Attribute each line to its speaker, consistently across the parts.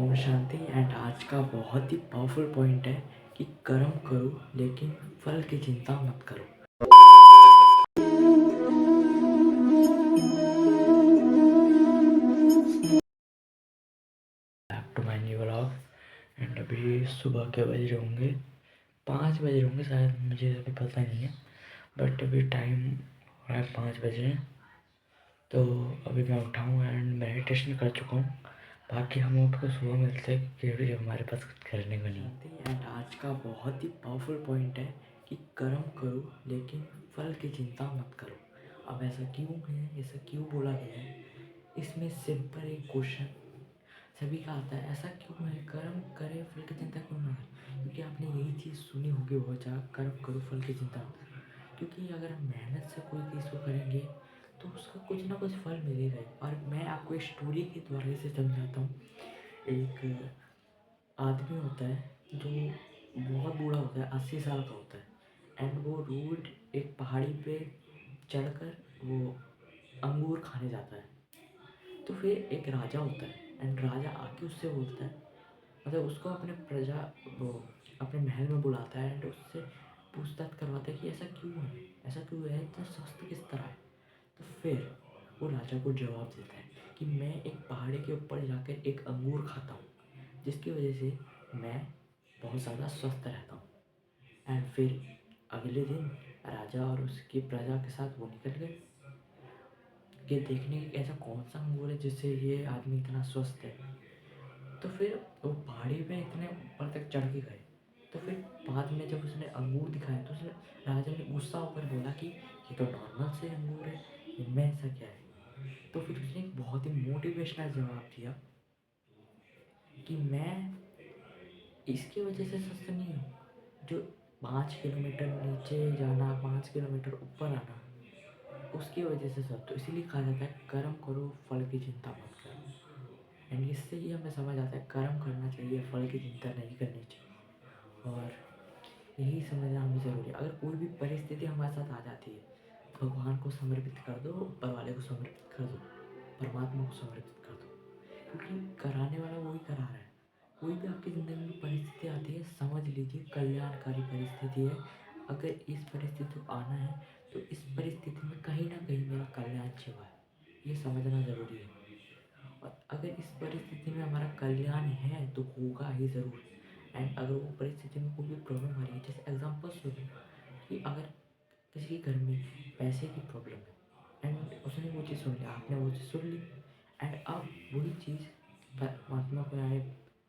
Speaker 1: Om Shanti. And आज का बहुत ही पावरफुल पॉइंट है कि कर्म करो लेकिन फल की चिंता मत करो। Back to my new vlog. And अभी सुबह के बज रहे होंगे 5 बज रहे होंगे शायद, मुझे अभी पता नहीं है, बट अभी टाइम हो रहा है 5 बजे। तो अभी मैं उठा हूँ एंड मेडिटेशन कर चुका हूँ। बाकी हम आपको सुबह मिलते हैं क्योंकि हमारे पास कुछ करने को नहीं। एंड आज का बहुत ही पावरफुल पॉइंट है कि कर्म करो लेकिन फल की चिंता मत करो। अब ऐसा क्यों है, ऐसा क्यों बोला गया है? इसमें सिंपल एक क्वेश्चन सभी का आता है, ऐसा क्यों है कर्म करे फल की चिंता क्यों ना करें? क्योंकि आपने यही चीज़ सुनी होगी बहुत ज़्यादा, कर्म करो फल की चिंता मत करो। क्योंकि अगर हम मेहनत से कोई चीज़ को करेंगे तो उसका कुछ ना कुछ फल मिलेगा ही। और मैं आपको एक स्टोरी के द्वारा से समझाता हूँ। एक आदमी होता है जो बहुत बूढ़ा होता है, 80 साल का होता है। एंड वो रोज एक पहाड़ी पे चढ़कर वो अंगूर खाने जाता है। तो फिर एक राजा होता है एंड राजा आके उससे बोलता है, मतलब उसको अपने प्रजा वो अपने महल में बुलाता है एंड उससे पूछताछ करवाता है कि ऐसा क्यों है, ऐसा क्यों है, इतना स्वस्थ किस तरह है। तो फिर वो राजा को जवाब देता है कि मैं एक पहाड़ी के ऊपर जाकर एक अंगूर खाता हूँ जिसकी वजह से मैं बहुत ज़्यादा स्वस्थ रहता हूँ। एंड फिर अगले दिन राजा और उसकी प्रजा के साथ वो निकल गए कि देखने की ऐसा कौन सा अंगूर है जिससे ये आदमी इतना स्वस्थ है। तो फिर वो पहाड़ी पे इतने ऊपर तक चढ़ के गए। तो फिर बाद में जब उसने अंगूर दिखाया तो उसने राजा ने गुस्सा होकर बोला कि ये तो नॉर्मल से अंगूर है, इनमें ऐसा क्या है? तो फिर उसने एक बहुत ही मोटिवेशनल जवाब दिया कि मैं इसकी वजह से स्वस्थ नहीं हूँ जो 5 किलोमीटर नीचे जाना, 5 किलोमीटर ऊपर आना, उसकी वजह से स्वस्थ। तो इसीलिए कहा जाता है कर्म करो फल की चिंता मत करो। एंड इससे ही हमें समझ आता है कर्म करना चाहिए, फल की चिंता नहीं करनी चाहिए। और यही समझना हमें ज़रूरी है। अगर कोई भी परिस्थिति हमारे साथ आ जाती है, भगवान को समर्पित कर दो, ऊपर वाले को समर्पित कर दो, परमात्मा को समर्पित कर दो। क्योंकि कराने वाला वही करा रहा है। कोई भी आपकी ज़िंदगी में परिस्थिति आती है, समझ लीजिए कल्याणकारी परिस्थिति है। अगर इस परिस्थिति को आना है तो इस परिस्थिति में कहीं ना कहीं मेरा कल्याण छिपा है, ये समझना ज़रूरी है। और अगर इस परिस्थिति में हमारा कल्याण है तो होगा ही ज़रूर। एंड अगर वो परिस्थिति में कोई भी प्रॉब्लम आ रही है, जैसे एग्जाम्पल सुनो कि अगर किसी के घर में पैसे की प्रॉब्लम है एंड उसने वो चीज़ सुन लिया, आपने वो चीज़ सुन ली, एंड अब वही चीज़ परमात्मा को आए,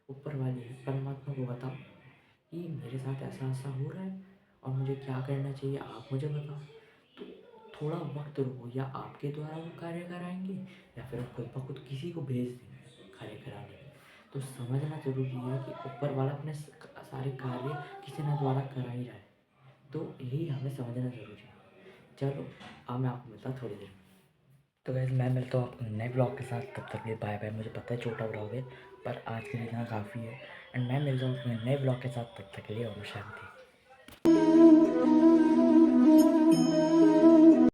Speaker 1: ऊपर वाले परमात्मा को बताओ कि मेरे साथ ऐसा ऐसा हो रहा है और मुझे क्या करना चाहिए, आप मुझे बताओ। तो थोड़ा वक्त रुको, या आपके द्वारा वो कार्य कराएंगे या फिर खुद ब खुद किसी को भेज देंगे कार्य कराने। तो समझना ज़रूरी है कि ऊपर वाला अपने सारे कार्य किसी न द्वारा करा ही रहा है। तो यही हमें समझना ज़रूरी है। चलो अब मैं आपको मिलता हूँ थोड़ी देर में। तो गाइस मैं मिलता हूँ आपको नए ब्लॉग के साथ, तब तक के लिए बाय बाय। मुझे पता है छोटा ब्लॉग है पर आज के लिए इतना काफ़ी है। एंड मैं मिलता हूँ अपने नए ब्लॉग के साथ, तब तक के लिए ओम शांति।